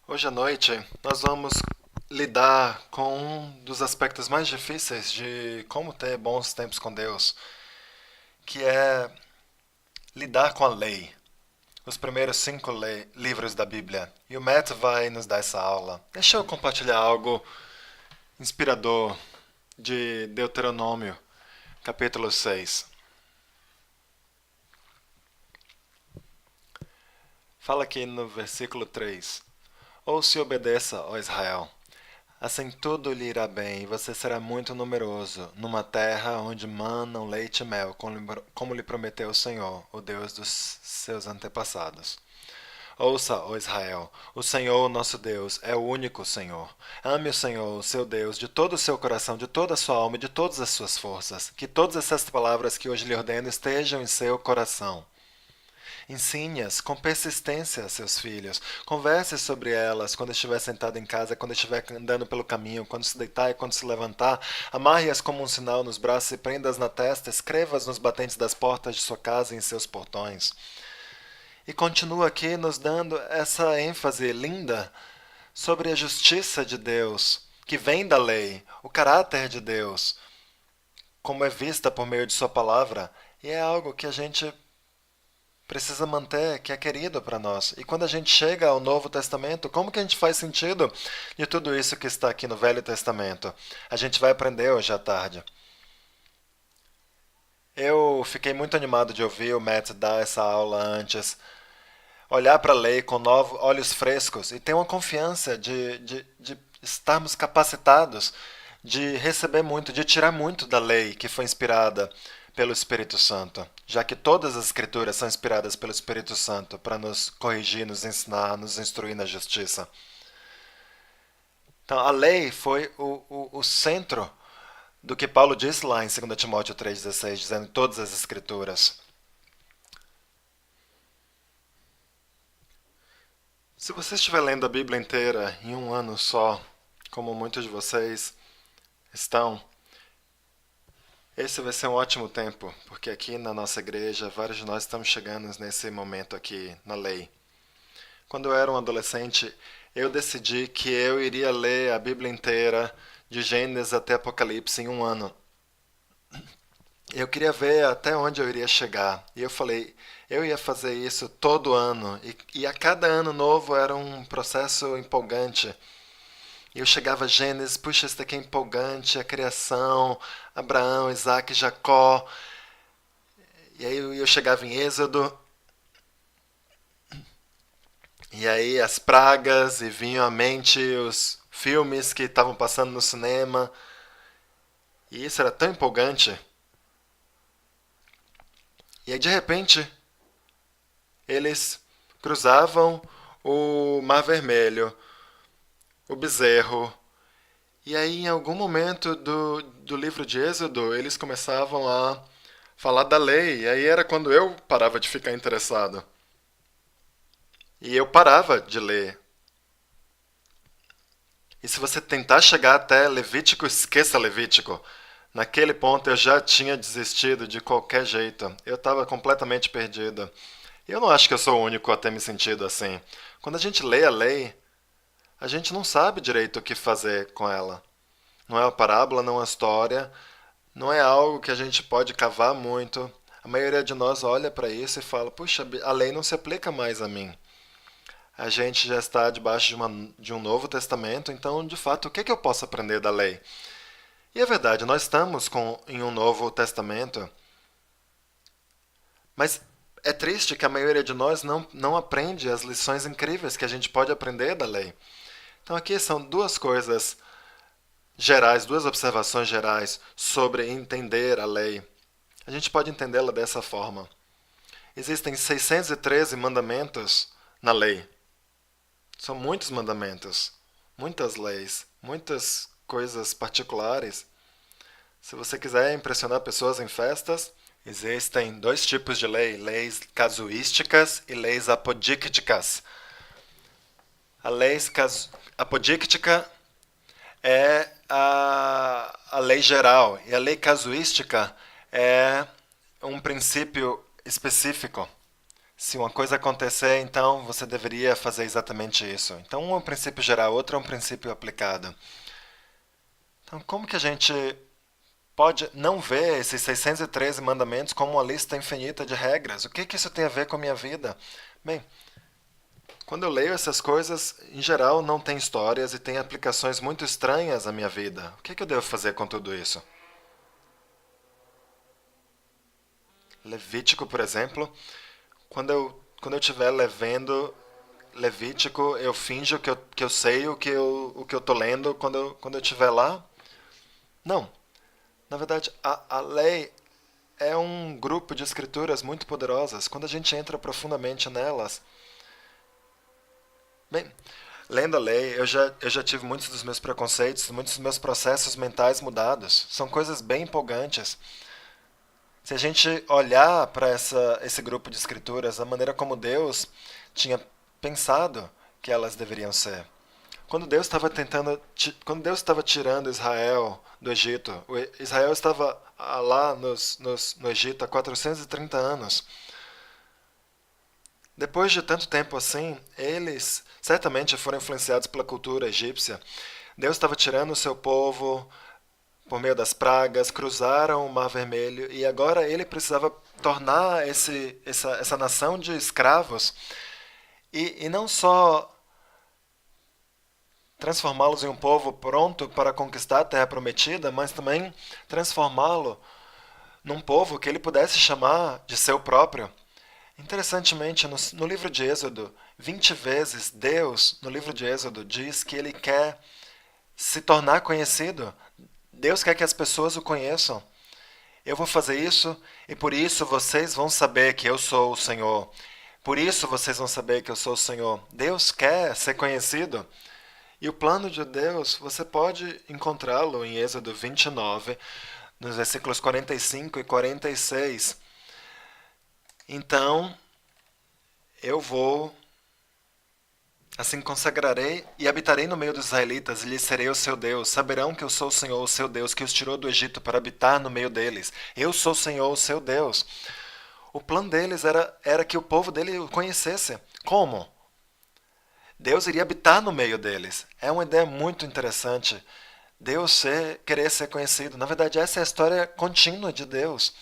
Hoje à noite nós vamos lidar com um dos aspectos mais difíceis de como ter bons tempos com Deus, que é lidar com a lei, os primeiros cinco livros da Bíblia. E o Matt vai nos dar essa aula. Deixa eu compartilhar algo inspirador de Deuteronômio, capítulo 6. Fala aqui no versículo 3. Ouça e obedeça, ó Israel. Assim tudo lhe irá bem, e você será muito numeroso, numa terra onde manam leite e mel, como lhe prometeu o Senhor, o Deus dos seus antepassados. Ouça, ó Israel, o Senhor, nosso Deus, é o único Senhor. Ame o Senhor, o seu Deus, de todo o seu coração, de toda a sua alma e de todas as suas forças. Que todas essas palavras que hoje lhe ordeno estejam em seu coração. Ensine-as com persistência a seus filhos. Converse sobre elas quando estiver sentado em casa, quando estiver andando pelo caminho, quando se deitar e quando se levantar. Amarre-as como um sinal nos braços e prenda-as na testa. Escreva-as nos batentes das portas de sua casa e em seus portões. E continua aqui nos dando essa ênfase linda sobre a justiça de Deus, que vem da lei, o caráter de Deus, como é vista por meio de sua palavra, e é algo que a gente precisa manter, que é querido para nós. E quando a gente chega ao Novo Testamento, como que a gente faz sentido de tudo isso que está aqui no Velho Testamento? A gente vai aprender hoje à tarde. Eu fiquei muito animado de ouvir o Matt dar essa aula antes, olhar para a lei com novos olhos frescos e ter uma confiança de estarmos capacitados de receber muito, de tirar muito da lei que foi inspirada pelo Espírito Santo, já que todas as Escrituras são inspiradas pelo Espírito Santo para nos corrigir, nos ensinar, nos instruir na justiça. Então, a lei foi o centro do que Paulo disse lá em 2 Timóteo 3,16, dizendo todas as Escrituras. Se você estiver lendo a Bíblia inteira em um ano só, como muitos de vocês estão, esse vai ser um ótimo tempo, porque aqui na nossa igreja, vários de nós estamos chegando nesse momento aqui na lei. Quando eu era um adolescente, eu decidi que eu iria ler a Bíblia inteira, de Gênesis até Apocalipse, em um ano. Eu queria ver até onde eu iria chegar. E eu falei, eu ia fazer isso todo ano. E a cada ano novo era um processo empolgante. E eu chegava a Gênesis, puxa, isso daqui é empolgante, a criação, Abraão, Isaac, Jacó. E aí eu chegava em Êxodo, e aí as pragas, e vinham à mente os filmes que estavam passando no cinema. E isso era tão empolgante. E aí de repente, eles cruzavam o Mar Vermelho, o bezerro. E aí, em algum momento do livro de Êxodo, eles começavam a falar da lei. E aí era quando eu parava de ficar interessado. E eu parava de ler. E se você tentar chegar até Levítico, esqueça Levítico. Naquele ponto eu já tinha desistido de qualquer jeito. Eu estava completamente perdido. E eu não acho que eu sou o único a ter me sentido assim. Quando a gente lê a lei, a gente não sabe direito o que fazer com ela. Não é uma parábola, não é uma história, não é algo que a gente pode cavar muito. A maioria de nós olha para isso e fala: puxa, a lei não se aplica mais a mim. A gente já está debaixo de um novo testamento, então, de fato, o que, é que eu posso aprender da lei? E é verdade, nós estamos em um novo testamento, mas é triste que a maioria de nós não aprende as lições incríveis que a gente pode aprender da lei. Então, aqui são duas coisas gerais, duas observações gerais sobre entender a lei. A gente pode entendê-la dessa forma. Existem 613 mandamentos na lei. São muitos mandamentos, muitas leis, muitas coisas particulares. Se você quiser impressionar pessoas em festas, existem dois tipos de lei: leis casuísticas e leis apodícticas. A lei apodíctica é a lei geral e a lei casuística é um princípio específico. Se uma coisa acontecer, então você deveria fazer exatamente isso. Então, um é um princípio geral, outro é um princípio aplicado. Então, como que a gente pode não ver esses 613 mandamentos como uma lista infinita de regras? O que que isso tem a ver com a minha vida? Bem, quando eu leio essas coisas, em geral não tem histórias e tem aplicações muito estranhas à minha vida. O que que eu devo fazer com tudo isso? Levítico, por exemplo, quando eu estiver levando Levítico, eu finjo que eu sei o que eu tô lendo quando eu estiver lá? Não. Na verdade, a lei é um grupo de escrituras muito poderosas. Quando a gente entra profundamente nelas, bem, lendo a lei, eu já tive muitos dos meus preconceitos, muitos dos meus processos mentais mudados. São coisas bem empolgantes. Se a gente olhar para esse grupo de escrituras, a maneira como Deus tinha pensado que elas deveriam ser. Quando Deus estava tirando Israel do Egito, Israel estava lá no Egito há 430 anos. Depois de tanto tempo assim, eles certamente foram influenciados pela cultura egípcia. Deus estava tirando o seu povo por meio das pragas, cruzaram o Mar Vermelho e agora ele precisava tornar essa nação de escravos e não só transformá-los em um povo pronto para conquistar a terra prometida, mas também transformá-lo num povo que ele pudesse chamar de seu próprio. Interessantemente, no livro de Êxodo, 20 vezes Deus, no livro de Êxodo, diz que ele quer se tornar conhecido. Deus quer que as pessoas o conheçam. Eu vou fazer isso e por isso vocês vão saber que eu sou o Senhor. Por isso vocês vão saber que eu sou o Senhor. Deus quer ser conhecido. E o plano de Deus, você pode encontrá-lo em Êxodo 29, nos versículos 45 e 46. Então, eu vou, assim consagrarei e habitarei no meio dos israelitas, e lhes serei o seu Deus. Saberão que eu sou o Senhor, o seu Deus, que os tirou do Egito para habitar no meio deles. Eu sou o Senhor, o seu Deus. O plano deles era que o povo dele o conhecesse. Como? Deus iria habitar no meio deles. É uma ideia muito interessante. Querer ser conhecido. Na verdade, essa é a história contínua de Deus.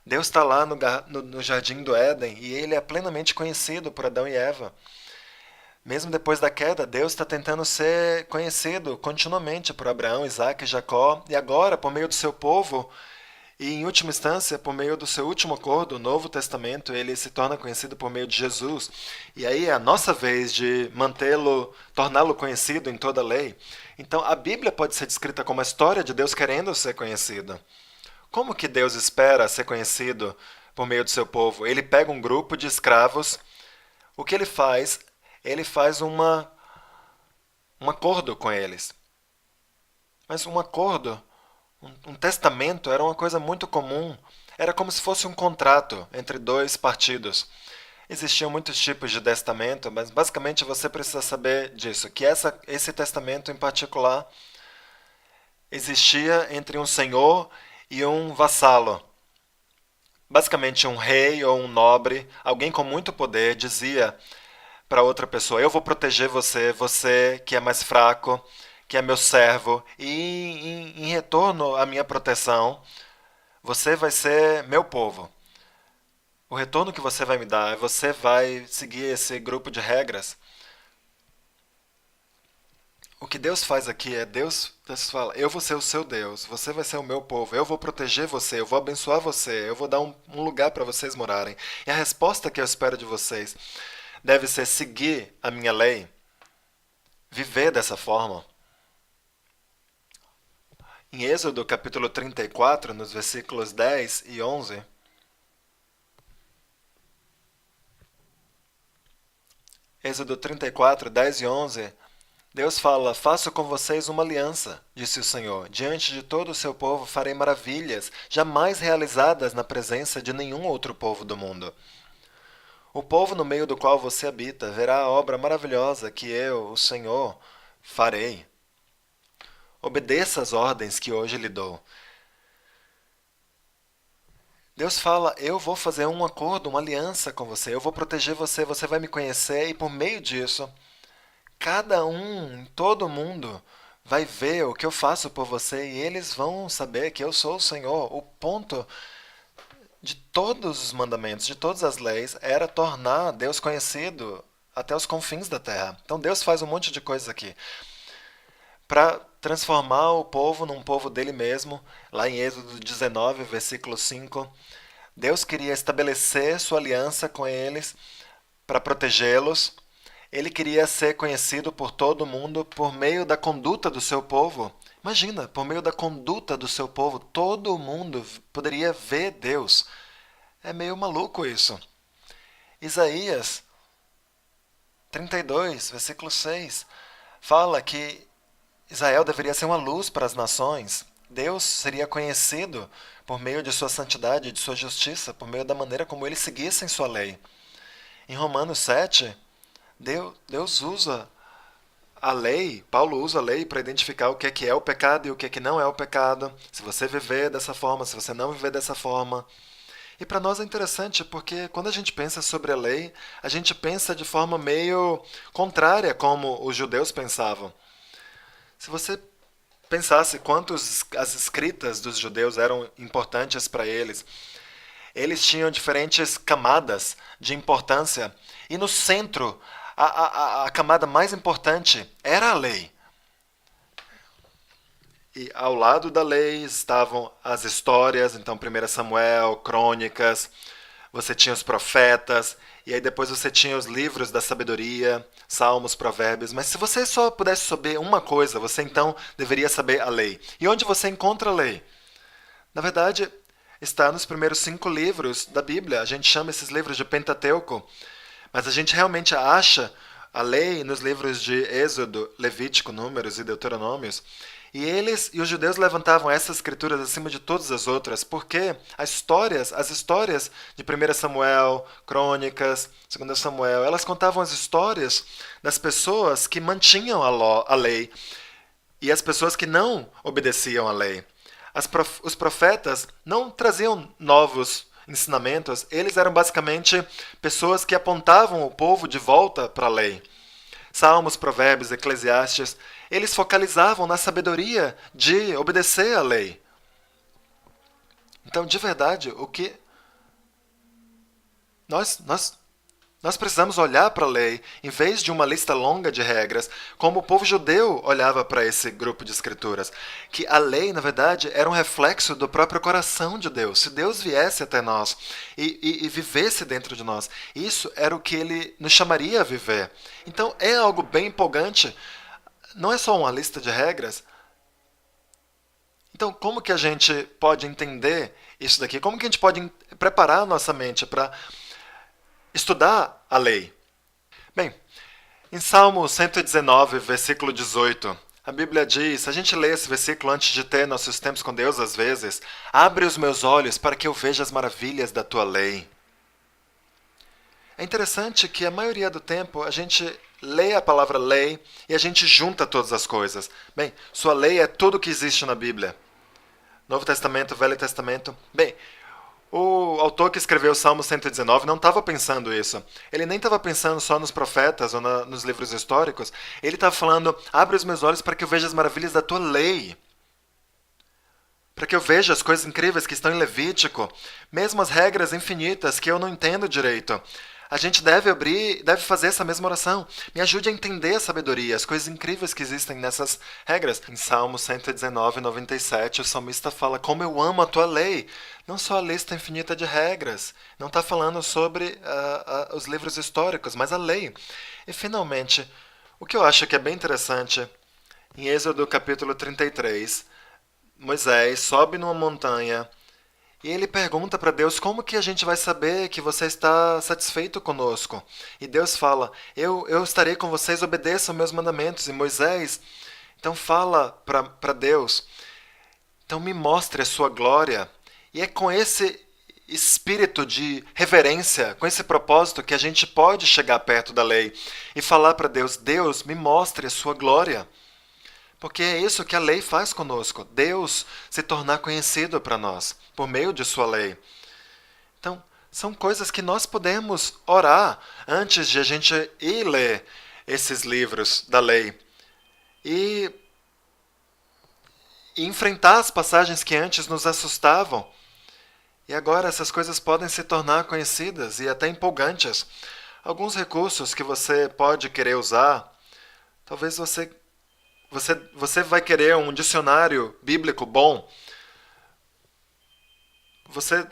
Deus está lá no jardim do Éden e ele é plenamente conhecido por Adão e Eva. Mesmo depois da queda, Deus está tentando ser conhecido continuamente por Abraão, Isaac e Jacó, e agora, por meio do seu povo, e em última instância, por meio do seu último acordo, o Novo Testamento, ele se torna conhecido por meio de Jesus. E aí é a nossa vez de mantê-lo, torná-lo conhecido em toda a lei. Então, a Bíblia pode ser descrita como a história de Deus querendo ser conhecido. Como que Deus espera ser conhecido por meio do seu povo? Ele pega um grupo de escravos. O que ele faz? Ele faz um acordo com eles. Mas um acordo, um testamento, era uma coisa muito comum. Era como se fosse um contrato entre dois partidos. Existiam muitos tipos de testamento, mas basicamente você precisa saber disso, que esse testamento em particular existia entre um senhor e um vassalo. Basicamente, um rei ou um nobre, alguém com muito poder, dizia para outra pessoa: eu vou proteger você, você que é mais fraco, que é meu servo, e em retorno à minha proteção, você vai ser meu povo. O retorno que você vai me dar é você vai seguir esse grupo de regras. O que Deus faz aqui é Deus fala: eu vou ser o seu Deus, você vai ser o meu povo, eu vou proteger você, eu vou abençoar você, eu vou dar um lugar para vocês morarem. E a resposta que eu espero de vocês deve ser seguir a minha lei, viver dessa forma. Em Êxodo capítulo 34, nos versículos 10 e 11, Êxodo 34, 10 e 11, Deus fala: faço com vocês uma aliança, disse o Senhor. Diante de todo o seu povo farei maravilhas, jamais realizadas na presença de nenhum outro povo do mundo. O povo no meio do qual você habita verá a obra maravilhosa que eu, o Senhor, farei. Obedeça as ordens que hoje lhe dou. Deus fala: eu vou fazer um acordo, uma aliança com você, eu vou proteger você, você vai me conhecer, e por meio disso, cada um, todo mundo, vai ver o que eu faço por você e eles vão saber que eu sou o Senhor. O ponto de todos os mandamentos, de todas as leis, era tornar Deus conhecido até os confins da terra. Então Deus faz um monte de coisas aqui para transformar o povo num povo dele mesmo. Lá em Êxodo 19, versículo 5, Deus queria estabelecer sua aliança com eles para protegê-los. Ele queria ser conhecido por todo mundo por meio da conduta do seu povo. Imagina, por meio da conduta do seu povo, todo mundo poderia ver Deus. É meio maluco isso. Isaías 32, versículo 6, fala que Israel deveria ser uma luz para as nações. Deus seria conhecido por meio de sua santidade, de sua justiça, por meio da maneira como eles seguissem sua lei. Em Romanos 7, Deus usa a lei, Paulo usa a lei para identificar o que é o pecado e o que não é o pecado. Se você viver dessa forma, se você não viver dessa forma. E para nós é interessante porque quando a gente pensa sobre a lei, a gente pensa de forma meio contrária como os judeus pensavam. Se você pensasse quantos as escritas dos judeus eram importantes para eles, eles tinham diferentes camadas de importância e no centro, a camada mais importante era a lei. E ao lado da lei estavam as histórias, então 1 Samuel, Crônicas, você tinha os profetas, e aí depois você tinha os livros da sabedoria, Salmos, Provérbios. Mas se você só pudesse saber uma coisa, você então deveria saber a lei. E onde você encontra a lei? Na verdade, está nos primeiros 5 livros da Bíblia. A gente chama esses livros de Pentateuco. Mas a gente realmente acha a lei nos livros de Êxodo, Levítico, Números e Deuteronômios. E os judeus levantavam essas escrituras acima de todas as outras, porque as histórias de 1 Samuel, Crônicas, 2 Samuel, elas contavam as histórias das pessoas que mantinham a lei e as pessoas que não obedeciam à lei. Os profetas não traziam novos ensinamentos, eles eram basicamente pessoas que apontavam o povo de volta para a lei. Salmos, Provérbios, Eclesiastes, eles focalizavam na sabedoria de obedecer à lei. Então, de verdade, o que nós precisamos olhar para a lei, em vez de uma lista longa de regras, como o povo judeu olhava para esse grupo de escrituras. Que a lei, na verdade, era um reflexo do próprio coração de Deus. Se Deus viesse até nós e vivesse dentro de nós, isso era o que ele nos chamaria a viver. Então, é algo bem empolgante. Não é só uma lista de regras. Então, como que a gente pode entender isso daqui? Como que a gente pode preparar a nossa mente para estudar a lei? Bem, em Salmo 119, versículo 18, a Bíblia diz, a gente lê esse versículo antes de ter nossos tempos com Deus às vezes, abre os meus olhos para que eu veja as maravilhas da tua lei. É interessante que a maioria do tempo a gente lê a palavra lei e a gente junta todas as coisas. Bem, sua lei é tudo que existe na Bíblia. Novo Testamento, Velho Testamento. Bem, o autor que escreveu o Salmo 119 não estava pensando isso. Ele nem estava pensando só nos profetas ou nos livros históricos. Ele estava falando, abre os meus olhos para que eu veja as maravilhas da tua lei. Para que eu veja as coisas incríveis que estão em Levítico. Mesmo as regras infinitas que eu não entendo direito. A gente deve fazer essa mesma oração. Me ajude a entender a sabedoria, as coisas incríveis que existem nessas regras. Em Salmo 119, 97, o salmista fala, como eu amo a tua lei. Não só a lista infinita de regras. Não está falando sobre os livros históricos, mas a lei. E, finalmente, o que eu acho que é bem interessante, em Êxodo capítulo 33, Moisés sobe numa montanha e ele pergunta para Deus como que a gente vai saber que você está satisfeito conosco. E Deus fala, eu estarei com vocês, obedeçam meus mandamentos. E Moisés então fala para Deus, então me mostre a sua glória. E é com esse espírito de reverência, com esse propósito que a gente pode chegar perto da lei e falar para Deus, Deus, me mostre a sua glória. Porque é isso que a lei faz conosco. Deus se tornar conhecido para nós, por meio de sua lei. São coisas que nós podemos orar antes de a gente ir ler esses livros da lei. E enfrentar as passagens que antes nos assustavam. E agora essas coisas podem se tornar conhecidas e até empolgantes. Alguns recursos que você pode querer usar, talvez você vai querer um dicionário bíblico bom. Você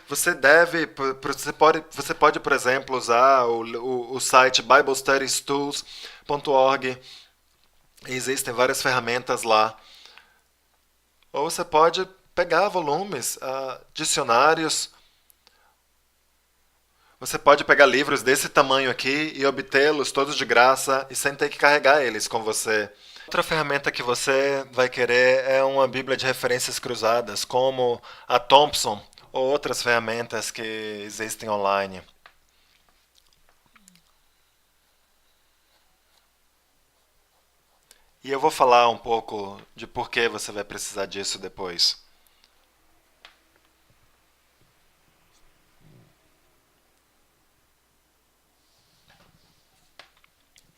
pode, por exemplo, usar o site BibleStudiesTools.org. Existem várias ferramentas lá. Ou você pode pegar volumes, dicionários. Você pode pegar livros desse tamanho aqui e obtê-los todos de graça e sem ter que carregar eles com você. Outra ferramenta que você vai querer é uma Bíblia de referências cruzadas, como a Thompson ou outras ferramentas que existem online. E eu vou falar um pouco de por que você vai precisar disso depois.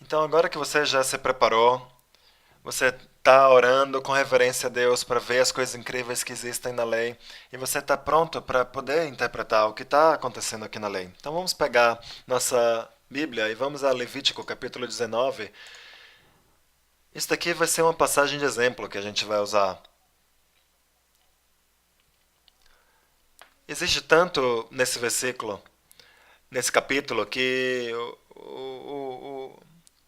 Então, agora que você já se preparou, você está orando com reverência a Deus para ver as coisas incríveis que existem na lei e você está pronto para poder interpretar o que está acontecendo aqui na lei. Então, vamos pegar nossa Bíblia e vamos a Levítico capítulo 19. Isso daqui vai ser uma passagem de exemplo que a gente vai usar. Existe tanto nesse versículo, nesse capítulo, que o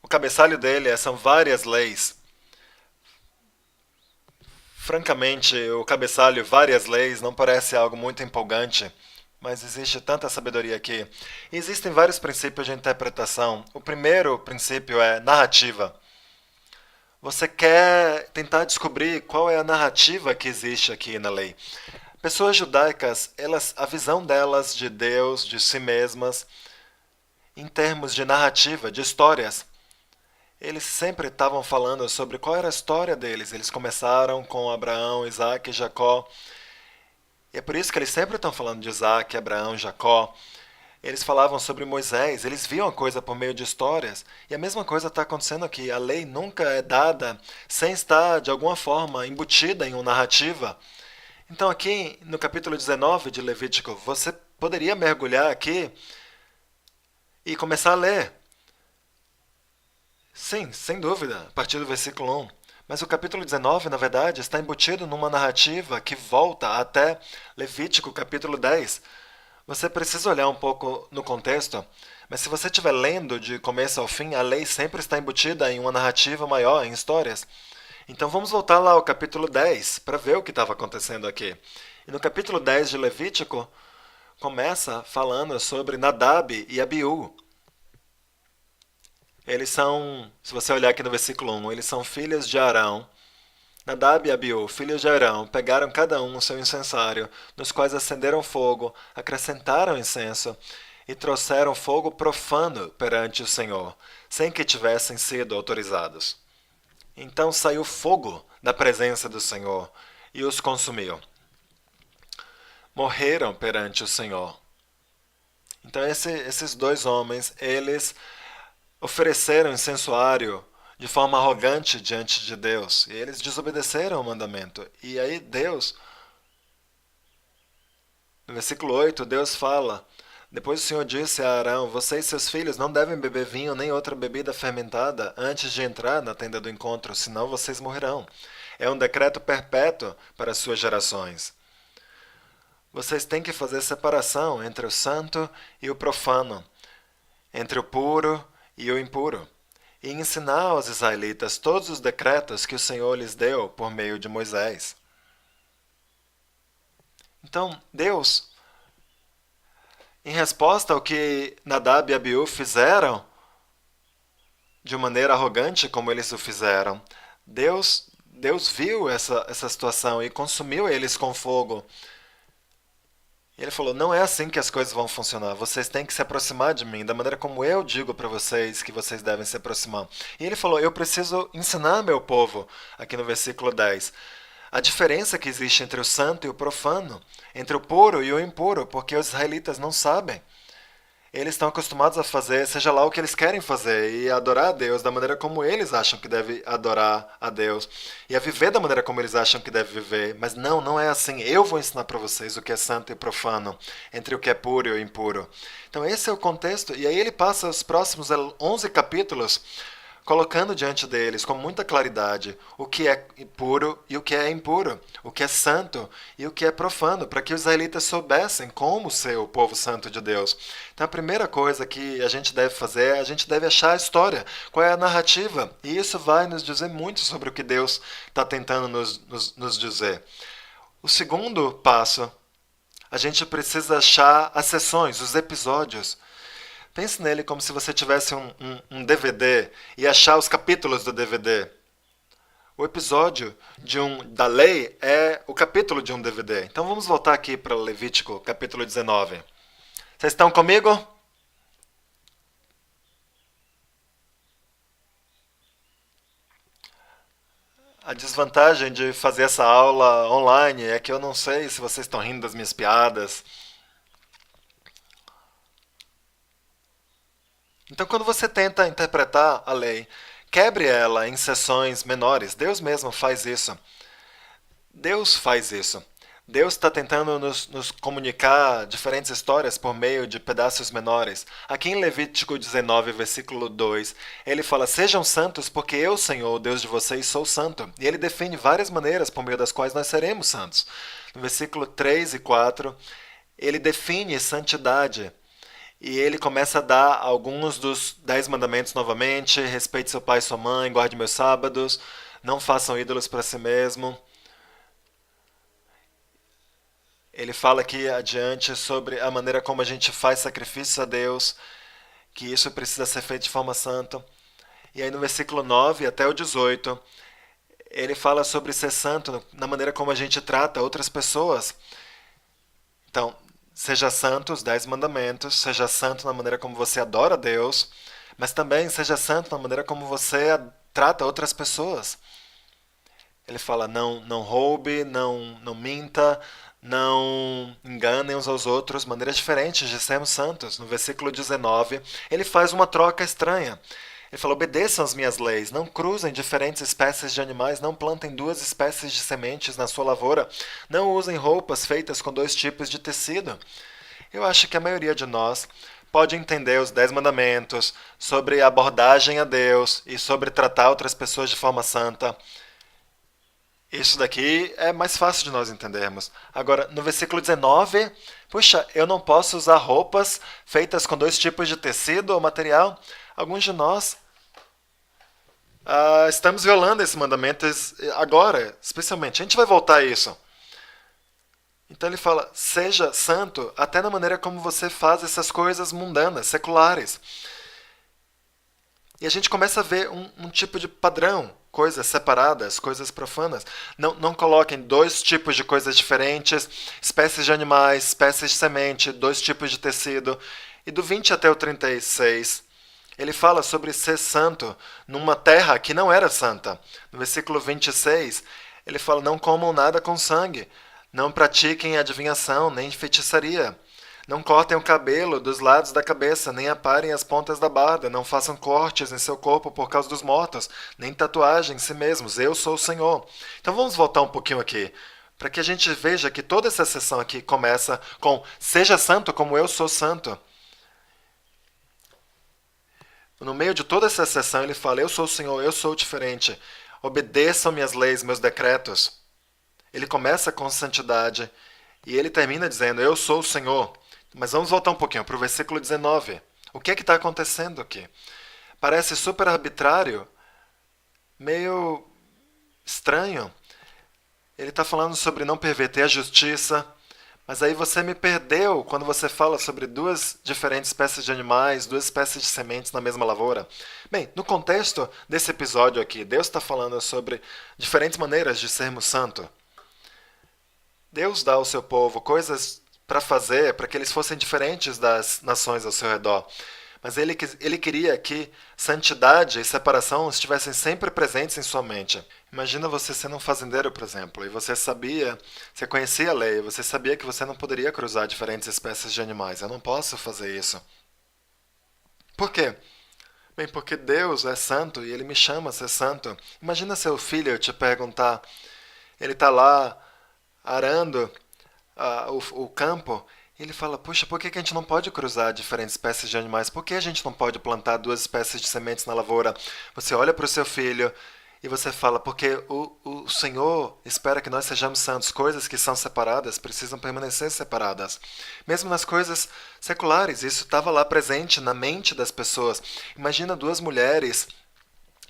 cabeçalho dele são várias leis. Francamente, o cabeçalho várias leis não parece algo muito empolgante, mas existe tanta sabedoria aqui. E existem vários princípios de interpretação. O primeiro princípio é narrativa. Você quer tentar descobrir qual é a narrativa que existe aqui na lei. Pessoas judaicas, a visão delas de Deus, de si mesmas, em termos de narrativa, de histórias, eles sempre estavam falando sobre qual era a história deles. Eles começaram com Abraão, Isaac e Jacó. E é por isso que eles sempre estão falando de Isaac, Abraão, Jacó. Eles falavam sobre Moisés, eles viam a coisa por meio de histórias. E a mesma coisa está acontecendo aqui. A lei nunca é dada sem estar, de alguma forma, embutida em uma narrativa. Então, aqui no capítulo 19 de Levítico, você poderia mergulhar aqui e começar a ler. Sim, sem dúvida, a partir do versículo 1. Mas o capítulo 19, na verdade, está embutido numa narrativa que volta até Levítico capítulo 10. Você precisa olhar um pouco no contexto, mas se você estiver lendo de começo ao fim, a lei sempre está embutida em uma narrativa maior, em histórias. Então vamos voltar lá ao capítulo 10 para ver o que estava acontecendo aqui. E no capítulo 10 de Levítico, começa falando sobre Nadab e Abiú. Eles são, se você olhar aqui no versículo 1, eles são filhos de Arão. Nadab e Abiú, filhos de Arão, pegaram cada um o seu incensário, nos quais acenderam fogo, acrescentaram incenso e trouxeram fogo profano perante o Senhor, sem que tivessem sido autorizados. Então saiu fogo da presença do Senhor e os consumiu. Morreram perante o Senhor. Então esses dois homens, eles ofereceram incensuário de forma arrogante diante de Deus. E eles desobedeceram o mandamento. E aí Deus, no versículo 8, Deus fala: depois o Senhor disse a Arão: você e seus filhos não devem beber vinho nem outra bebida fermentada antes de entrar na tenda do encontro, senão vocês morrerão. É um decreto perpétuo para as suas gerações. Vocês têm que fazer separação entre o santo e o profano, entre o puro e o impuro, e ensinar aos israelitas todos os decretos que o Senhor lhes deu por meio de Moisés. Então, Deus, em resposta ao que Nadab e Abiú fizeram, de maneira arrogante como eles o fizeram, Deus viu essa situação e consumiu eles com fogo. E ele falou: não é assim que as coisas vão funcionar. Vocês têm que se aproximar de mim, da maneira como eu digo para vocês que vocês devem se aproximar. E ele falou: eu preciso ensinar meu povo, aqui no versículo 10, a diferença que existe entre o santo e o profano, entre o puro e o impuro, porque os israelitas não sabem. Eles estão acostumados a fazer seja lá o que eles querem fazer e a adorar a Deus da maneira como eles acham que deve adorar a Deus e a viver da maneira como eles acham que deve viver. Mas não, não é assim. Eu vou ensinar para vocês o que é santo e profano, entre o que é puro e o impuro. Então esse é o contexto. E aí ele passa os próximos 11 capítulos colocando diante deles com muita claridade o que é puro e o que é impuro, o que é santo e o que é profano, para que os israelitas soubessem como ser o povo santo de Deus. Então a primeira coisa que a gente deve fazer é a gente deve achar a história, qual é a narrativa, e isso vai nos dizer muito sobre o que Deus está tentando nos dizer. O segundo passo, a gente precisa achar as sessões, os episódios. Pense nele como se você tivesse um DVD e achar os capítulos do DVD. O episódio da lei é o capítulo de um DVD. Então vamos voltar aqui para Levítico, capítulo 19. Vocês estão comigo? A desvantagem de fazer essa aula online é que eu não sei se vocês estão rindo das minhas piadas. Então, quando você tenta interpretar a lei, quebre ela em seções menores. Deus mesmo faz isso. Deus faz isso. Deus está tentando nos comunicar diferentes histórias por meio de pedaços menores. Aqui em Levítico 19, versículo 2, ele fala: Sejam santos, porque eu, Senhor, o Deus de vocês, sou santo. E ele define várias maneiras por meio das quais nós seremos santos. No versículo 3 e 4, ele define santidade. E ele começa a dar alguns dos 10 mandamentos novamente: respeite seu pai e sua mãe, guarde meus sábados, não façam ídolos para si mesmo. Ele fala aqui adiante sobre a maneira como a gente faz sacrifícios a Deus, que isso precisa ser feito de forma santa. E aí no versículo 9 até o 18, ele fala sobre ser santo na maneira como a gente trata outras pessoas. Então, seja santo, os 10 mandamentos, seja santo na maneira como você adora a Deus, mas também seja santo na maneira como você trata outras pessoas. Ele fala: não roube, não minta, não enganem uns aos outros, maneiras diferentes de sermos santos. No versículo 19, ele faz uma troca estranha. Ele fala: obedeçam as minhas leis, não cruzem diferentes espécies de animais, não plantem duas espécies de sementes na sua lavoura, não usem roupas feitas com dois tipos de tecido. Eu acho que a maioria de nós pode entender os 10 mandamentos sobre abordagem a Deus e sobre tratar outras pessoas de forma santa. Isso daqui é mais fácil de nós entendermos. Agora, no versículo 19, puxa, eu não posso usar roupas feitas com dois tipos de tecido ou material? Alguns de nós estamos violando esse mandamento agora, especialmente. A gente vai voltar a isso. Então ele fala: seja santo até na maneira como você faz essas coisas mundanas, seculares. E a gente começa a ver um tipo de padrão, coisas separadas, coisas profanas. Não coloquem dois tipos de coisas diferentes, espécies de animais, espécies de semente, dois tipos de tecido. E do 20 até o 36, ele fala sobre ser santo numa terra que não era santa. No versículo 26, ele fala: não comam nada com sangue, não pratiquem adivinhação, nem feitiçaria. Não cortem o cabelo dos lados da cabeça, nem aparem as pontas da barba, não façam cortes em seu corpo por causa dos mortos, nem tatuagem em si mesmos. Eu sou o Senhor. Então vamos voltar um pouquinho aqui, para que a gente veja que toda essa sessão aqui começa com: seja santo como eu sou santo. No meio de toda essa sessão ele fala: eu sou o Senhor, eu sou diferente. Obedeçam minhas leis, meus decretos. Ele começa com santidade e ele termina dizendo: eu sou o Senhor. Mas vamos voltar um pouquinho para o versículo 19. O que é que está acontecendo aqui? Parece super arbitrário, meio estranho. Ele está falando sobre não perverter a justiça, mas aí você me perdeu quando você fala sobre duas diferentes espécies de animais, duas espécies de sementes na mesma lavoura. Bem, no contexto desse episódio aqui, Deus está falando sobre diferentes maneiras de sermos santos. Deus dá ao seu povo coisas para fazer, para que eles fossem diferentes das nações ao seu redor. Mas ele queria que santidade e separação estivessem sempre presentes em sua mente. Imagina você sendo um fazendeiro, por exemplo, e você conhecia a lei, você sabia que você não poderia cruzar diferentes espécies de animais. Eu não posso fazer isso. Por quê? Bem, porque Deus é santo e ele me chama a ser santo. Imagina seu filho te perguntar, ele está lá arando o campo, e ele fala, puxa, por que a gente não pode cruzar diferentes espécies de animais? Por que a gente não pode plantar duas espécies de sementes na lavoura? Você olha para o seu filho e você fala, porque o Senhor espera que nós sejamos santos. Coisas que são separadas precisam permanecer separadas. Mesmo nas coisas seculares, isso estava lá presente na mente das pessoas. Imagina duas mulheres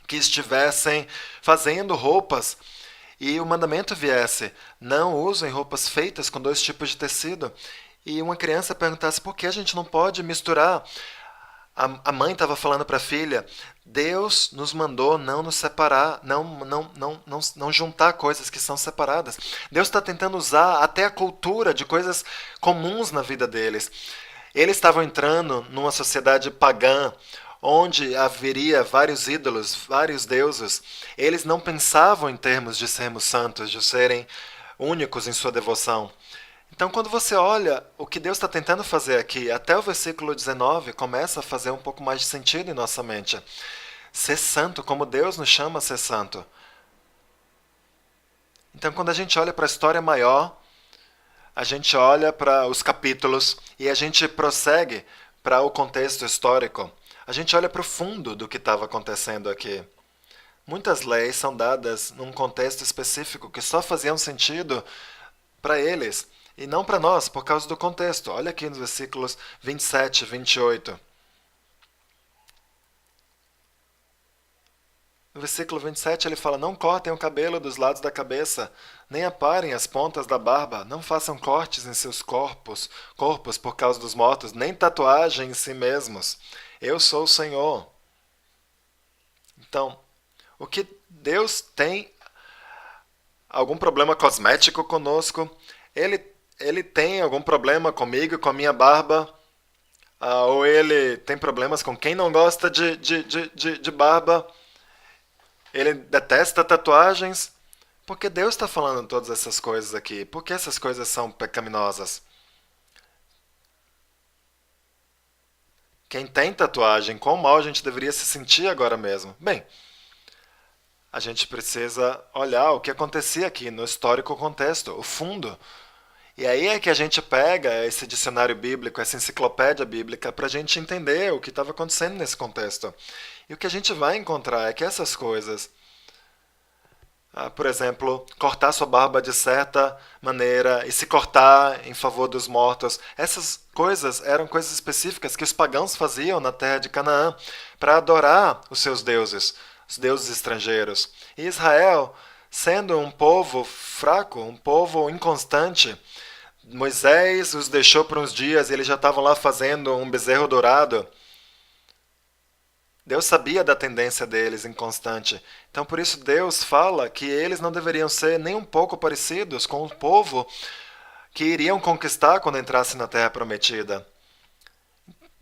que estivessem fazendo roupas e o mandamento viesse: não usem roupas feitas com dois tipos de tecido. E uma criança perguntasse por que a gente não pode misturar. A mãe estava falando para a filha: Deus nos mandou não nos separar, não juntar coisas que são separadas. Deus está tentando usar até a cultura de coisas comuns na vida deles. Eles estavam entrando numa sociedade pagã, onde haveria vários ídolos, vários deuses. Eles não pensavam em termos de sermos santos, de serem únicos em sua devoção. Então, quando você olha o que Deus está tentando fazer aqui, até o versículo 19 começa a fazer um pouco mais de sentido em nossa mente. Ser santo, como Deus nos chama a ser santo. Então, quando a gente olha para a história maior, a gente olha para os capítulos e a gente prossegue para o contexto histórico. A gente olha para o fundo do que estava acontecendo aqui. Muitas leis são dadas num contexto específico que só faziam sentido para eles e não para nós, por causa do contexto. Olha aqui nos versículos 27 e 28. No versículo 27 ele fala: não cortem o cabelo dos lados da cabeça, nem aparem as pontas da barba, não façam cortes em seus corpos por causa dos mortos, nem tatuagem em si mesmos. Eu sou o Senhor. Então, o que Deus tem algum problema cosmético conosco? Ele tem algum problema comigo, com a minha barba? Ou ele tem problemas com quem não gosta de barba? Ele detesta tatuagens? Porque Deus está falando todas essas coisas aqui. Por que essas coisas são pecaminosas? Quem tem tatuagem, quão mal a gente deveria se sentir agora mesmo? Bem, a gente precisa olhar o que acontecia aqui no histórico contexto, o fundo. E aí é que a gente pega esse dicionário bíblico, essa enciclopédia bíblica, para a gente entender o que estava acontecendo nesse contexto. E o que a gente vai encontrar é que essas coisas, por exemplo, cortar sua barba de certa maneira e se cortar em favor dos mortos. Essas coisas eram coisas específicas que os pagãos faziam na terra de Canaã para adorar os seus deuses, os deuses estrangeiros. E Israel, sendo um povo fraco, um povo inconstante, Moisés os deixou por uns dias e eles já estavam lá fazendo um bezerro dourado. Deus sabia da tendência deles inconstante. Então, por isso, Deus fala que eles não deveriam ser nem um pouco parecidos com o povo que iriam conquistar quando entrasse na Terra Prometida.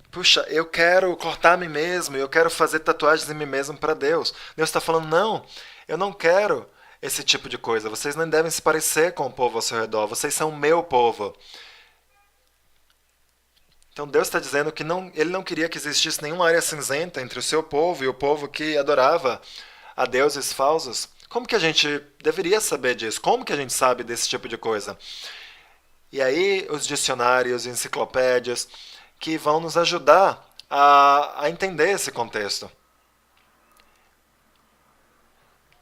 Puxa, eu quero cortar a mim mesmo, eu quero fazer tatuagens em mim mesmo para Deus. Deus está falando, não, eu não quero esse tipo de coisa. Vocês não devem se parecer com o povo ao seu redor. Vocês são o meu povo. Então Deus está dizendo que ele não queria que existisse nenhuma área cinzenta entre o seu povo e o povo que adorava a deuses falsos. Como que a gente deveria saber disso? Como que a gente sabe desse tipo de coisa? E aí os dicionários e enciclopédias que vão nos ajudar a entender esse contexto.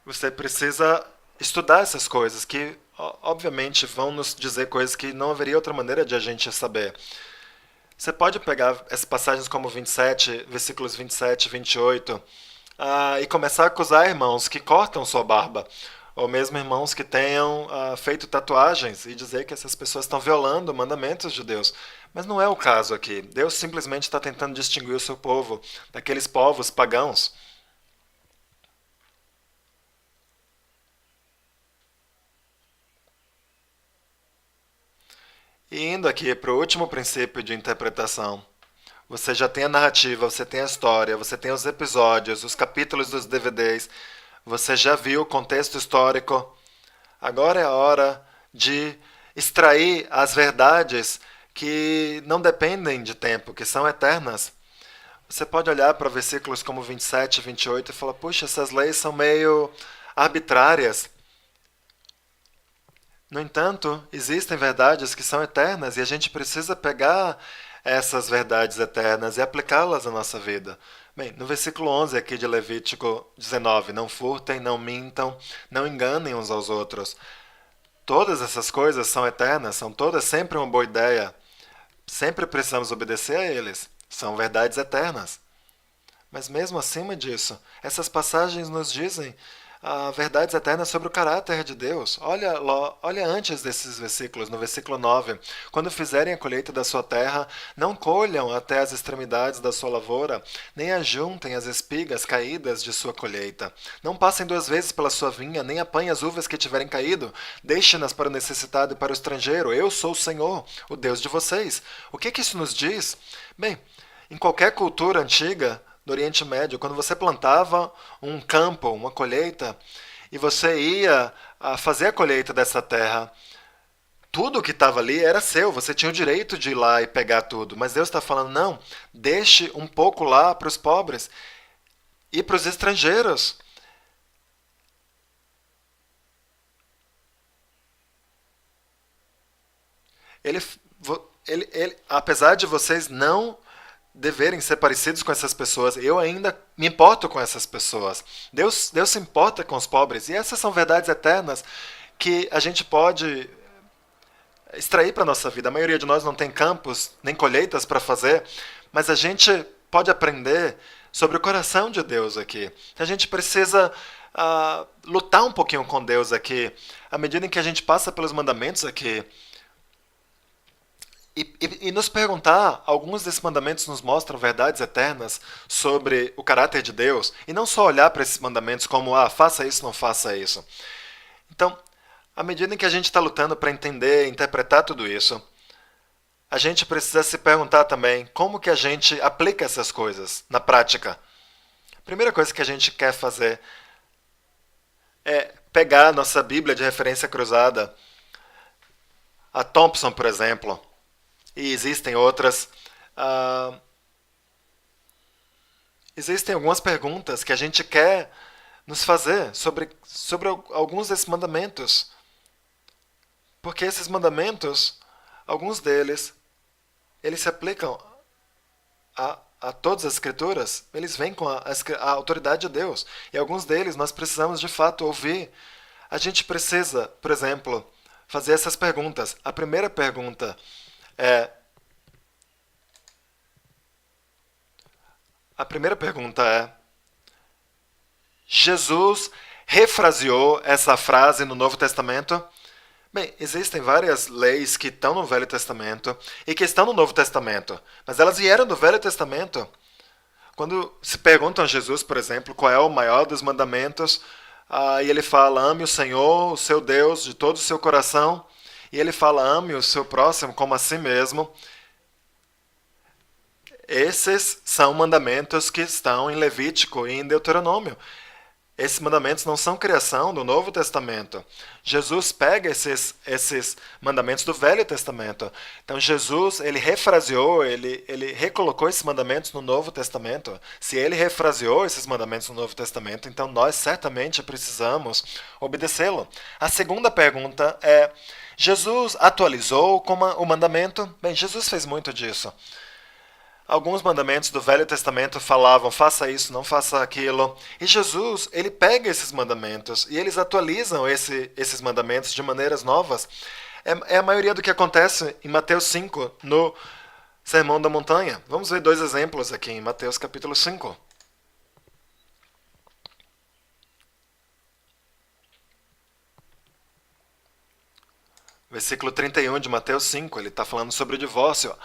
Você precisa estudar essas coisas que, obviamente, vão nos dizer coisas que não haveria outra maneira de a gente saber. Você pode pegar essas passagens como 27, versículos 27 e 28, e começar a acusar irmãos que cortam sua barba, ou mesmo irmãos que tenham feito tatuagens, e dizer que essas pessoas estão violando mandamentos de Deus. Mas não é o caso aqui. Deus simplesmente está tentando distinguir o seu povo daqueles povos pagãos. E indo aqui para o último princípio de interpretação. Você já tem a narrativa, você tem a história, você tem os episódios, os capítulos dos DVDs, você já viu o contexto histórico. Agora é a hora de extrair as verdades que não dependem de tempo, que são eternas. Você pode olhar para versículos como 27 e 28 e falar, puxa, essas leis são meio arbitrárias. No entanto, existem verdades que são eternas e a gente precisa pegar essas verdades eternas e aplicá-las à nossa vida. Bem, no versículo 11 aqui de Levítico 19, não furtem, não mintam, não enganem uns aos outros. Todas essas coisas são eternas, são todas sempre uma boa ideia. Sempre precisamos obedecer a eles. São verdades eternas. Mas mesmo acima disso, essas passagens nos dizem verdades eternas sobre o caráter de Deus. Olha antes desses versículos, no versículo 9. Quando fizerem a colheita da sua terra, não colham até as extremidades da sua lavoura, nem ajuntem as espigas caídas de sua colheita. Não passem duas vezes pela sua vinha, nem apanhem as uvas que tiverem caído. Deixem-nas para o necessitado e para o estrangeiro. Eu sou o Senhor, o Deus de vocês. O que isso nos diz? Bem, em qualquer cultura antiga, do Oriente Médio, quando você plantava um campo, uma colheita, e você ia fazer a colheita dessa terra, tudo que estava ali era seu, você tinha o direito de ir lá e pegar tudo. Mas Deus está falando, não, deixe um pouco lá para os pobres e para os estrangeiros. Ele, apesar de vocês não deverem ser parecidos com essas pessoas, eu ainda me importo com essas pessoas. Deus se importa com os pobres. E essas são verdades eternas que a gente pode extrair para a nossa vida. A maioria de nós não tem campos nem colheitas para fazer, mas a gente pode aprender sobre o coração de Deus aqui. A gente precisa lutar um pouquinho com Deus aqui. À medida em que a gente passa pelos mandamentos aqui, e nos perguntar, alguns desses mandamentos nos mostram verdades eternas sobre o caráter de Deus, e não só olhar para esses mandamentos como, faça isso, não faça isso. Então, à medida em que a gente está lutando para entender, interpretar tudo isso, a gente precisa se perguntar também como que a gente aplica essas coisas na prática. A primeira coisa que a gente quer fazer é pegar a nossa Bíblia de referência cruzada, a Thompson, por exemplo, e existem outras. ah, Existem algumas perguntas que a gente quer nos fazer sobre alguns desses mandamentos. Porque esses mandamentos, alguns deles, eles se aplicam a todas as escrituras, eles vêm com a autoridade de Deus. E alguns deles nós precisamos de fato ouvir. A gente precisa, por exemplo, fazer essas perguntas. A primeira pergunta é. A primeira pergunta é: Jesus refraseou essa frase no Novo Testamento? Bem, existem várias leis que estão no Velho Testamento e que estão no Novo Testamento, mas elas vieram do Velho Testamento. Quando se perguntam a Jesus, por exemplo, qual é o maior dos mandamentos, e ele fala: ame o Senhor, o seu Deus, de todo o seu coração, e ele fala: ame o seu próximo como a si mesmo. Esses são mandamentos que estão em Levítico e em Deuteronômio. Esses mandamentos não são criação do Novo Testamento. Jesus pega esses mandamentos do Velho Testamento. Então Jesus, ele refraseou, ele recolocou esses mandamentos no Novo Testamento. Se ele refraseou esses mandamentos no Novo Testamento, então nós certamente precisamos obedecê-lo. A segunda pergunta é: Jesus atualizou o mandamento? Bem, Jesus fez muito disso. Alguns mandamentos do Velho Testamento falavam: faça isso, não faça aquilo. E Jesus, ele pega esses mandamentos e eles atualizam esses mandamentos de maneiras novas. É a maioria do que acontece em Mateus 5, no Sermão da Montanha. Vamos ver dois exemplos aqui em Mateus capítulo 5. Versículo 31 de Mateus 5, ele está falando sobre o divórcio.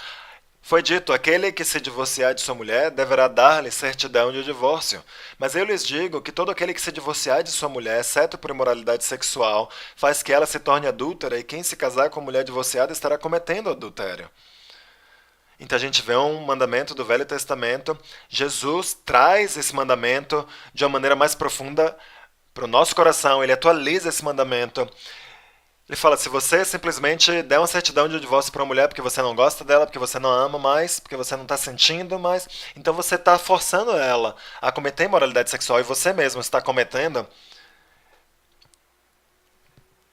Foi dito: aquele que se divorciar de sua mulher deverá dar-lhe certidão de divórcio. Mas eu lhes digo que todo aquele que se divorciar de sua mulher, exceto por imoralidade sexual, faz que ela se torne adúltera, e quem se casar com mulher divorciada estará cometendo adultério. Então a gente vê um mandamento do Velho Testamento. Jesus traz esse mandamento de uma maneira mais profunda para o nosso coração. Ele atualiza esse mandamento. Ele fala, se você simplesmente der uma certidão de divórcio para uma mulher porque você não gosta dela, porque você não ama mais, porque você não está sentindo mais, então você está forçando ela a cometer imoralidade sexual e você mesmo está cometendo.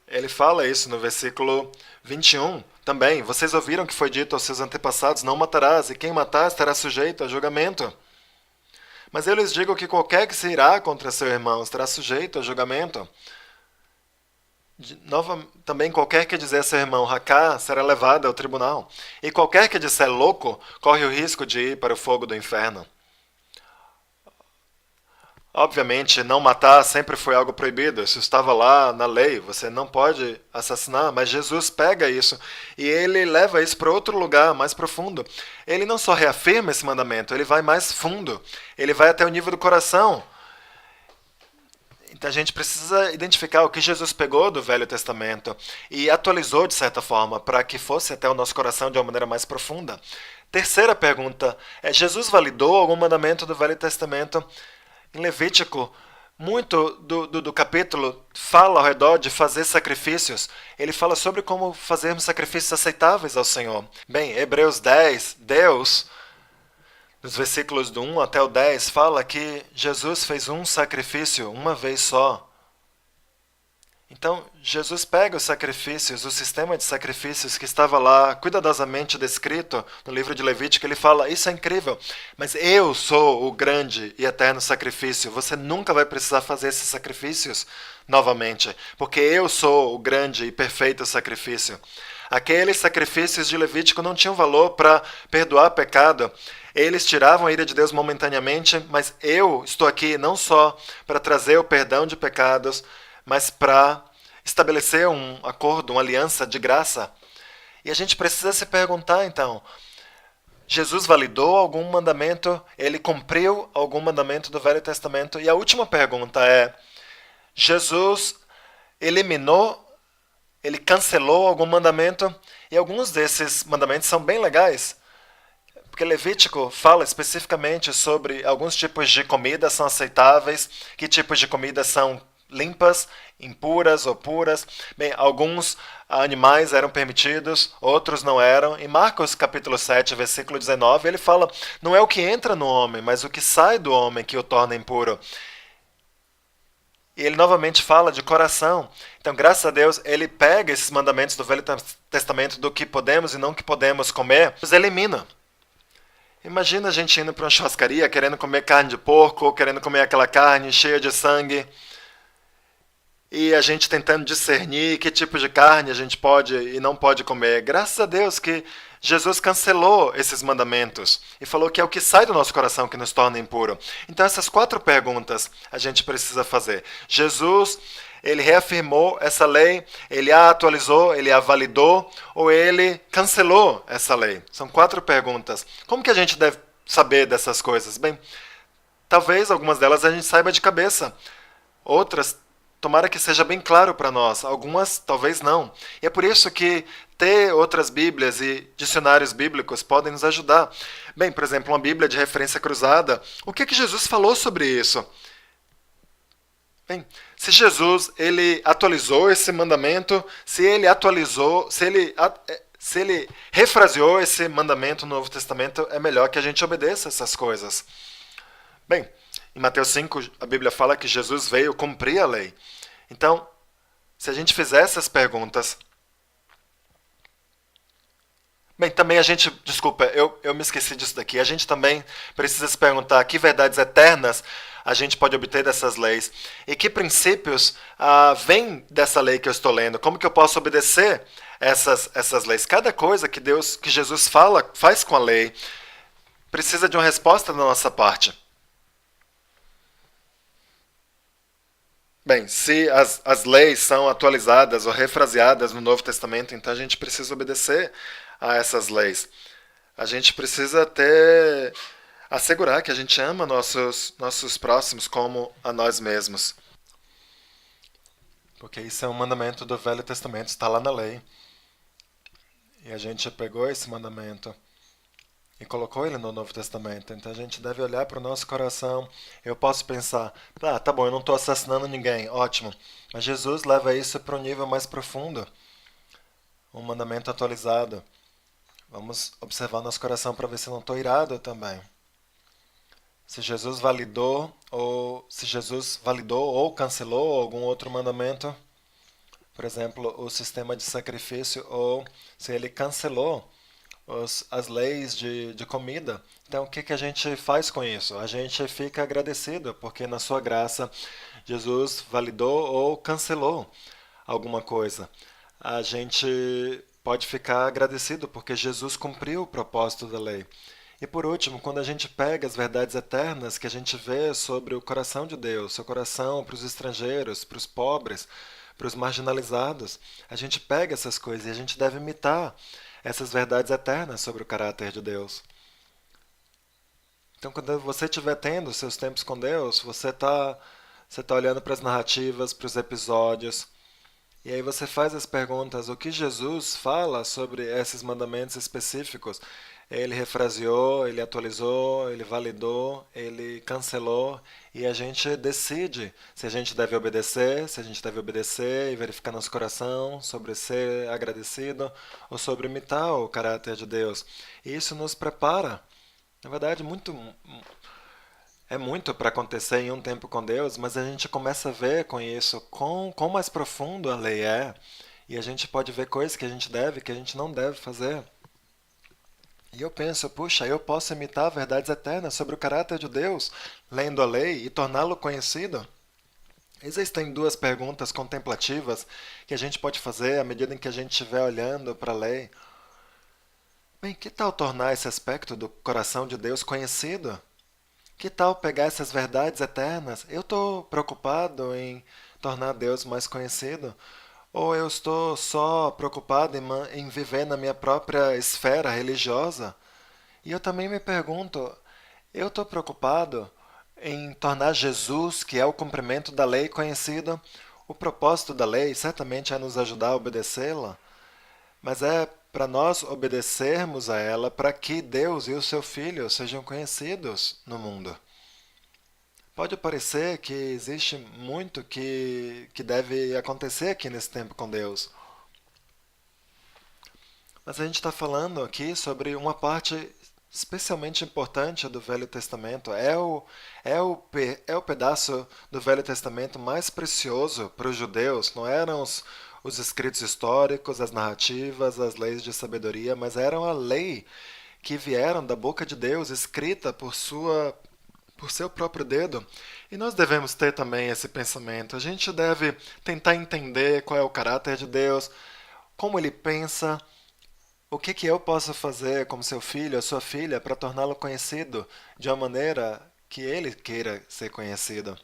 Ele fala isso no versículo 21 também. Vocês ouviram que foi dito aos seus antepassados, não matarás, e quem matar estará sujeito a julgamento. Mas eu lhes digo que qualquer que se irá contra seu irmão estará sujeito a julgamento. Também qualquer que dizer a seu irmão racá será levado ao tribunal. E qualquer que disser louco corre o risco de ir para o fogo do inferno. Obviamente, não matar sempre foi algo proibido. Isso estava lá na lei. Você não pode assassinar. Mas Jesus pega isso e ele leva isso para outro lugar, mais profundo. Ele não só reafirma esse mandamento, ele vai mais fundo. Ele vai até o nível do coração. Então a gente precisa identificar o que Jesus pegou do Velho Testamento e atualizou de certa forma para que fosse até o nosso coração de uma maneira mais profunda. Terceira pergunta é: Jesus validou algum mandamento do Velho Testamento? Em Levítico, muito do capítulo fala ao redor de fazer sacrifícios. Ele fala sobre como fazermos sacrifícios aceitáveis ao Senhor. Bem, Hebreus 10, Deus, nos versículos do 1 até o 10, fala que Jesus fez um sacrifício uma vez só. Então, Jesus pega os sacrifícios, o sistema de sacrifícios que estava lá cuidadosamente descrito no livro de Levítico, ele fala, isso é incrível, mas eu sou o grande e eterno sacrifício. Você nunca vai precisar fazer esses sacrifícios novamente, porque eu sou o grande e perfeito sacrifício. Aqueles sacrifícios de Levítico não tinham valor para perdoar pecado. Eles tiravam a ira de Deus momentaneamente, mas eu estou aqui não só para trazer o perdão de pecados, mas para estabelecer um acordo, uma aliança de graça. E a gente precisa se perguntar, então, Jesus validou algum mandamento? Ele cumpriu algum mandamento do Velho Testamento? E a última pergunta é, Jesus eliminou, ele cancelou algum mandamento? E alguns desses mandamentos são bem legais, porque Levítico fala especificamente sobre alguns tipos de comida são aceitáveis, que tipos de comida são limpas, impuras ou puras. Bem, alguns animais eram permitidos, outros não eram. Em Marcos capítulo 7, versículo 19, ele fala, não é o que entra no homem, mas o que sai do homem que o torna impuro. E ele novamente fala de coração. Então, graças a Deus, ele pega esses mandamentos do Velho Testamento do que podemos e não que podemos comer, os elimina. Imagina a gente indo para uma churrascaria querendo comer carne de porco, ou querendo comer aquela carne cheia de sangue, e a gente tentando discernir que tipo de carne a gente pode e não pode comer. Graças a Deus que Jesus cancelou esses mandamentos e falou que é o que sai do nosso coração que nos torna impuro. Então essas 4 perguntas a gente precisa fazer. Jesus, ele reafirmou essa lei, ele a atualizou, ele a validou ou ele cancelou essa lei? São 4 perguntas. Como que a gente deve saber dessas coisas? Bem, talvez algumas delas a gente saiba de cabeça. Outras tomara que seja bem claro para nós, algumas talvez não. E é por isso que ter outras Bíblias e dicionários bíblicos podem nos ajudar. Bem, por exemplo, uma Bíblia de referência cruzada, o que Jesus falou sobre isso? Bem, se Jesus ele atualizou esse mandamento, se ele refraseou esse mandamento no Novo Testamento, é melhor que a gente obedeça essas coisas. Bem, em Mateus 5, a Bíblia fala que Jesus veio cumprir a lei. Então, se a gente fizer essas perguntas... Bem, também a gente... Desculpa, eu me esqueci disso daqui. A gente também precisa se perguntar que verdades eternas a gente pode obter dessas leis. E que princípios vêm dessa lei que eu estou lendo. Como que eu posso obedecer essas leis? Cada coisa que Jesus faz com a lei, precisa de uma resposta da nossa parte. Bem, se as leis são atualizadas ou refraseadas no Novo Testamento, então a gente precisa obedecer a essas leis. A gente precisa assegurar que a gente ama nossos próximos como a nós mesmos. Porque isso é um mandamento do Velho Testamento, está lá na lei. E a gente pegou esse mandamento e colocou ele no Novo Testamento. Então a gente deve olhar para o nosso coração. Eu posso pensar, tá bom, eu não estou assassinando ninguém, ótimo. Mas Jesus leva isso para um nível mais profundo. um mandamento atualizado. Vamos observar nosso coração para ver se não estou irado também. Se Jesus validou ou cancelou algum outro mandamento, por exemplo, o sistema de sacrifício, ou se ele cancelou as leis de comida. Então, o que, que a gente faz com isso? A gente fica agradecido, porque na sua graça Jesus validou ou cancelou alguma coisa. A gente pode ficar agradecido, porque Jesus cumpriu o propósito da lei. E por último, quando a gente pega as verdades eternas que a gente vê sobre o coração de Deus, seu coração para os estrangeiros, para os pobres, para os marginalizados, a gente pega essas coisas e a gente deve imitar essas verdades eternas sobre o caráter de Deus. Então, quando você estiver tendo seus tempos com Deus, você tá olhando para as narrativas, para os episódios, e aí você faz as perguntas: o que Jesus fala sobre esses mandamentos específicos? Ele refraseou, ele atualizou, ele validou, ele cancelou, e a gente decide se a gente deve obedecer, se a gente deve obedecer e verificar nosso coração sobre ser agradecido ou sobre imitar o caráter de Deus. E isso nos prepara. Na verdade, é muito para acontecer em um tempo com Deus, mas a gente começa a ver com isso quão mais profundo a lei é, e a gente pode ver coisas que a gente deve, que a gente não deve fazer. E eu penso, puxa, eu posso imitar verdades eternas sobre o caráter de Deus, lendo a lei e torná-lo conhecido? Existem duas perguntas contemplativas que a gente pode fazer à medida em que a gente estiver olhando para a lei. Bem, que tal tornar esse aspecto do coração de Deus conhecido? Que tal pegar essas verdades eternas? Eu estou preocupado em tornar Deus mais conhecido? Ou eu estou só preocupado em viver na minha própria esfera religiosa? E eu também me pergunto, eu estou preocupado em tornar Jesus, que é o cumprimento da lei, conhecido? O propósito da lei certamente é nos ajudar a obedecê-la, mas é para nós obedecermos a ela para que Deus e o seu Filho sejam conhecidos no mundo. Pode parecer que existe muito que deve acontecer aqui nesse tempo com Deus, mas a gente está falando aqui sobre uma parte especialmente importante do Velho Testamento. É o pedaço do Velho Testamento mais precioso para os judeus. Não eram os escritos históricos, as narrativas, as leis de sabedoria, mas eram a lei que vieram da boca de Deus, escrita por seu próprio dedo. E nós devemos ter também esse pensamento. A gente deve tentar entender qual é o caráter de Deus, como ele pensa, o que que eu posso fazer como seu filho ou sua filha para torná-lo conhecido de uma maneira que ele queira ser conhecido.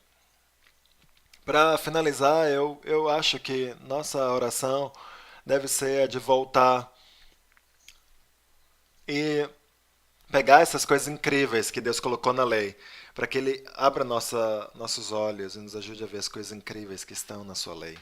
Para finalizar, eu acho que nossa oração deve ser a de voltar e pegar essas coisas incríveis que Deus colocou na lei, para que Ele abra nossos olhos e nos ajude a ver as coisas incríveis que estão na sua lei.